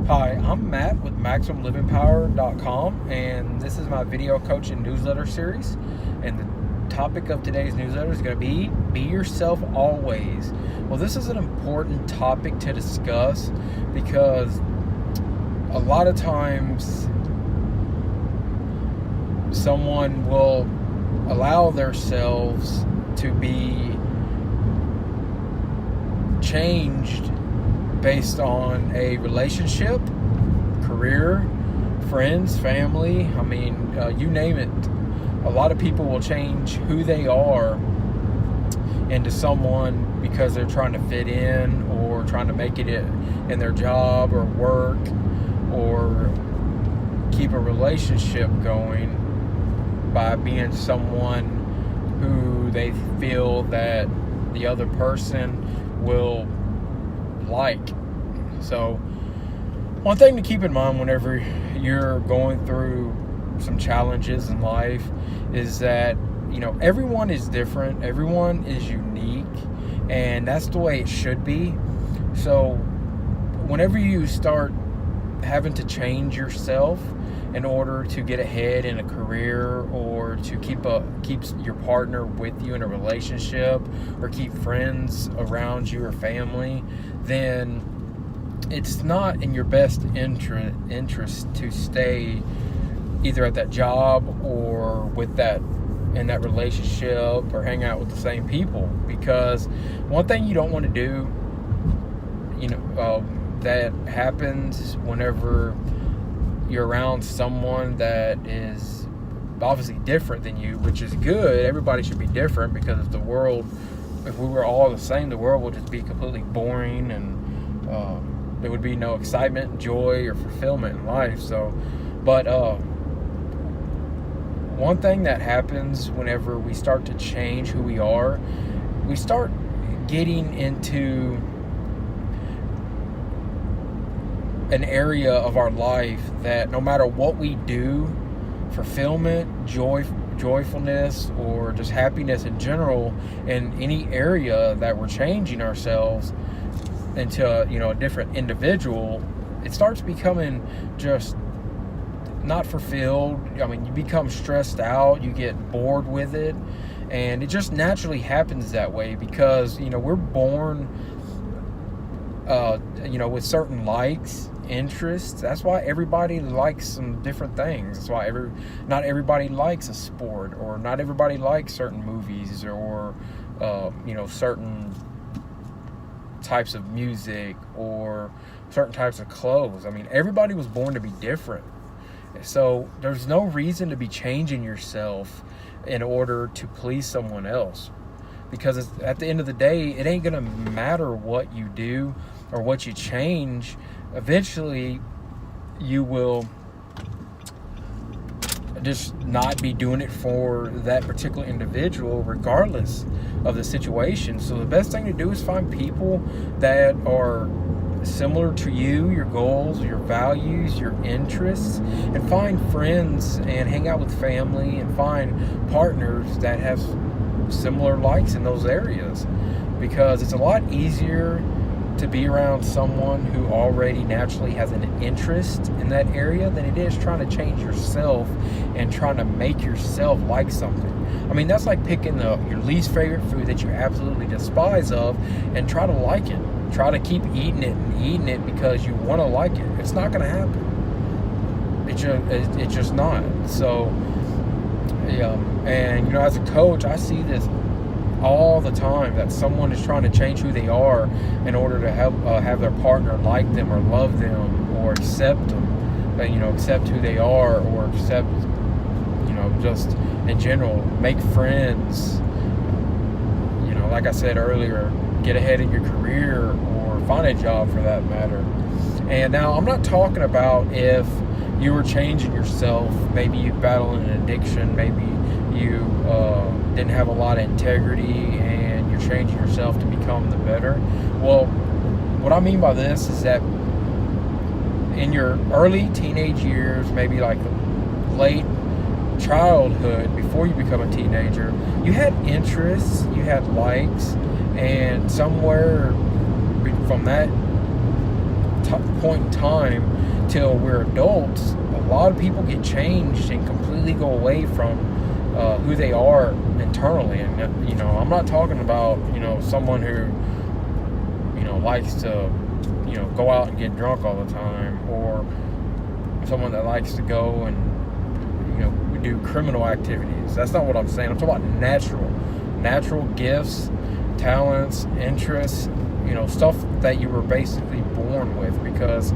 Hi, I'm Matt with MaximumLivingPower.com, and this is my video coaching newsletter series. And the topic of today's newsletter is going to be yourself always. Well, this is an important topic to discuss because a lot of times someone will allow themselves to be changed based on a relationship, career, friends, family. You name it. A lot of people will change who they are into someone because they're trying to fit in or trying to make it in their job or work or keep a relationship going by being someone who they feel that the other person will like. So one thing to keep in mind whenever you're going through some challenges in life is that everyone is different, everyone is unique, and that's the way it should be. So whenever you start having to change yourself in order to get ahead in a career or to keep your partner with you in a relationship or keep friends around you or family, then it's not in your best interest to stay either at that job or in that relationship or hang out with the same people. Because one thing you don't want to do, that happens whenever you're around someone that is obviously different than you, which is good. Everybody should be different, because if we were all the same, the world would just be completely boring, and there would be no excitement, joy, or fulfillment in life. But one thing that happens whenever we start to change who we are, we start getting into an area of our life that no matter what we do, fulfillment, joyfulness, or just happiness in general, in any area that we're changing ourselves into a different individual, it starts becoming just not fulfilled. You become stressed out, you get bored with it, and it just naturally happens that way because we're born with certain likes, interests. That's why everybody likes some different things. That's why not everybody likes a sport, or not everybody likes certain movies, or certain types of music, or certain types of clothes. Everybody was born to be different. So there's no reason to be changing yourself in order to please someone else, because at the end of the day, it ain't gonna matter what you do or what you change. Eventually you will just not be doing it for that particular individual, regardless of the situation. So the best thing to do is find people that are similar to you, your goals, your values, your interests, and find friends and hang out with family and find partners that have similar likes in those areas, because it's a lot easier to be around someone who already naturally has an interest in that area than it is trying to change yourself and trying to make yourself like something. That's like picking your least favorite food that you absolutely despise and try to like it. Try to keep eating it because you want to like it. It's not going to happen. It's just not. So, yeah. And as a coach, I see this all the time, that someone is trying to change who they are in order to have their partner like them or love them or accept them, accept who they are, or accept, just in general, make friends, like I said earlier, get ahead in your career or find a job for that matter. And now I'm not talking about if you were changing yourself, maybe you battle an addiction, maybe you didn't have a lot of integrity and you're changing yourself to become the better. Well, what I mean by this is that in your early teenage years, maybe like late childhood, before you become a teenager, you had interests, you had likes, and somewhere from that point in time till we're adults, a lot of people get changed and completely go away from who they are internally. And I'm not talking about someone who likes to go out and get drunk all the time, or someone that likes to go and do criminal activities. That's not what I'm saying. I'm talking about natural gifts, talents, interests, stuff that you were basically born with. Because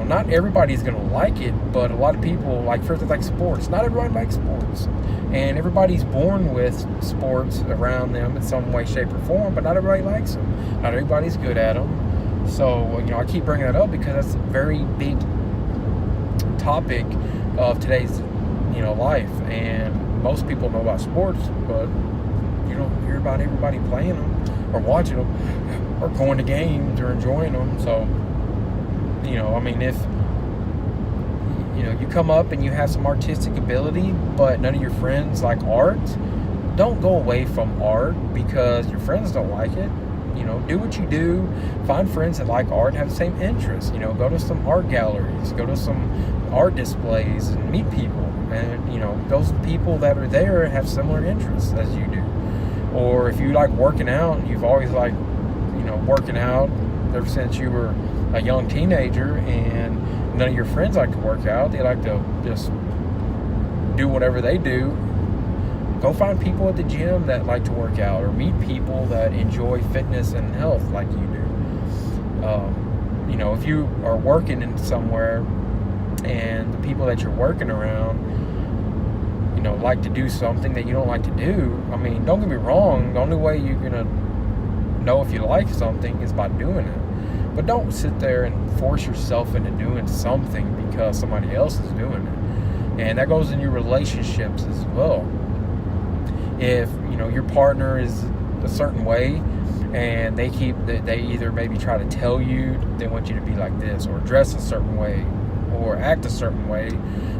not everybody's gonna like it, but a lot of people, like, for instance, like sports. Not everybody likes sports, and everybody's born with sports around them in some way, shape, or form. But not everybody likes them. Not everybody's good at them. So I keep bringing that up because that's a very big topic of today's life. And most people know about sports, but you don't hear about everybody playing them or watching them or going to games or enjoying them. So if you come up and you have some artistic ability, but none of your friends like art, don't go away from art because your friends don't like it. Do what you do. Find friends that like art and have the same interests. Go to some art galleries, go to some art displays and meet people. And those people that are there have similar interests as you do. Or if you like working out, and you've always liked working out ever since you were a young teenager, and none of your friends like to work out, they like to just do whatever they do, go find people at the gym that like to work out, or meet people that enjoy fitness and health like you do. If you are working in somewhere and the people that you're working around like to do something that you don't like to do, don't get me wrong, the only way you're gonna know if you like something is by doing it. But don't sit there and force yourself into doing something because somebody else is doing it. And that goes in your relationships as well. If your partner is a certain way, and they either maybe try to tell you they want you to be like this, or dress a certain way, or act a certain way,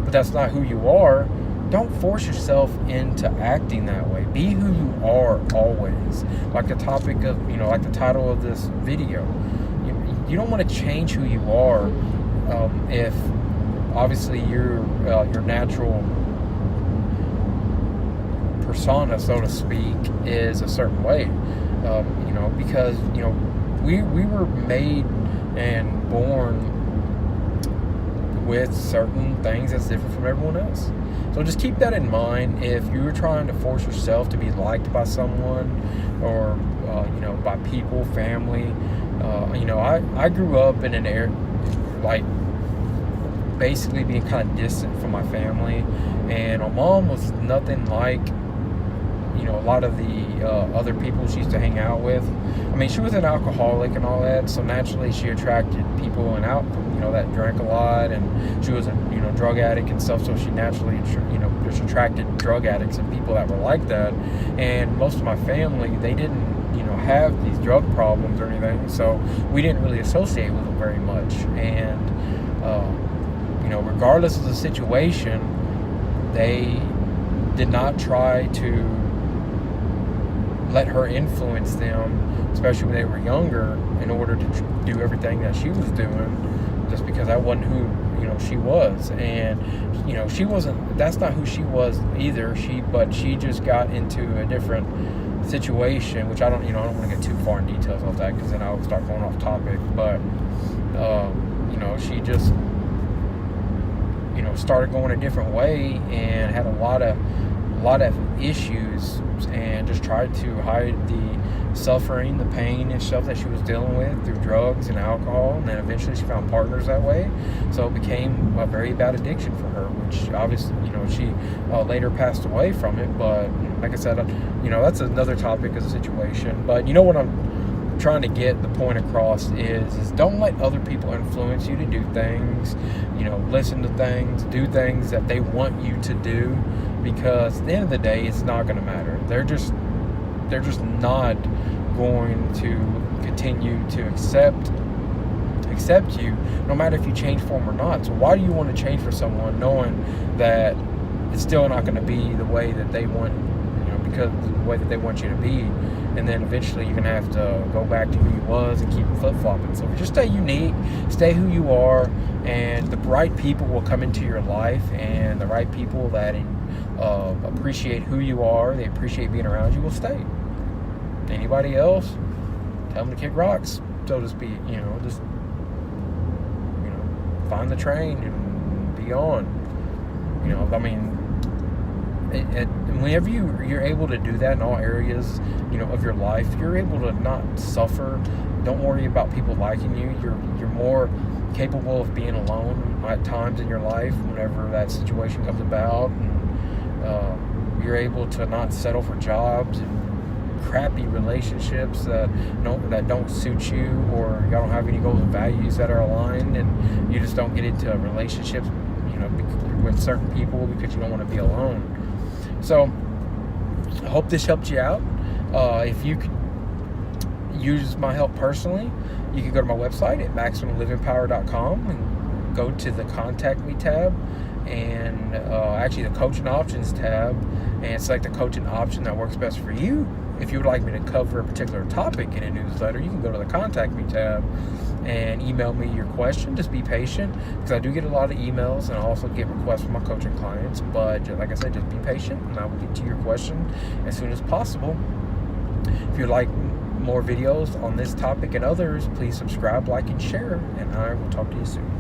but that's not who you are, don't force yourself into acting that way. Be who you are always. Like the topic of, like the title of this video. You don't want to change who you are if obviously your natural persona, so to speak, is a certain way. Because we were made and born with certain things that's different from everyone else. So just keep that in mind. If you're trying to force yourself to be liked by someone, or by people, family, I grew up in an area like basically being kind of distant from my family, and my mom was nothing like a lot of the other people she used to hang out with. She was an alcoholic and all that, so naturally she attracted people and that drank a lot, and she was a drug addict and stuff, so she naturally just attracted drug addicts and people that were like that. And most of my family, they didn't have these drug problems or anything, so we didn't really associate with them very much. And regardless of the situation, they did not try to let her influence them, especially when they were younger, in order to do everything that she was doing, just because that wasn't who she was. And she wasn't, that's not who she was either. But she just got into a different situation, which I don't want to get too far in details of that, because then I'll start going off topic. But she just started going a different way and had a lot of issues, and just tried to hide the suffering, the pain and stuff that she was dealing with through drugs and alcohol. And then eventually she found partners that way, so it became a very bad addiction for her, which obviously she later passed away from it. But like I said, that's another topic of the situation. But what I'm trying to get the point across is don't let other people influence you to do things, listen to things, do things that they want you to do, because at the end of the day, it's not going to matter. They're just not going to continue to accept you, no matter if you change for them or not. So why do you want to change for someone knowing that it's still not going to be the way that they want, because the way that they want you to be? and then eventually you're gonna have to go back to who you was and keep flip-flopping. So just stay unique, stay who you are, and the right people will come into your life, and the right people that appreciate who you are, they appreciate being around you, will stay. Anybody else, tell them to kick rocks, so to speak. Just find the train and be on. I mean, whenever you're able to do that in all areas, of your life, you're able to not suffer. Don't worry about people liking you. You're more capable of being alone at times in your life whenever that situation comes about, and you're able to not settle for jobs and crappy relationships that don't suit you, or you don't have any goals and values that are aligned, and you just don't get into relationships with certain people because you don't want to be alone. So I hope this helped you out. If you could use my help personally, you can go to my website at MaximumLivingPower.com and go to the Contact Me tab, and actually the Coaching Options tab, and select the coaching option that works best for you. If you would like me to cover a particular topic in a newsletter, you can go to the Contact Me tab and email me your question. Just be patient, because I do get a lot of emails, and I also get requests from my coaching clients. But like I said, just be patient, and I will get to your question as soon as possible. If you'd like more videos on this topic and others, please subscribe, like, and share, and I will talk to you soon.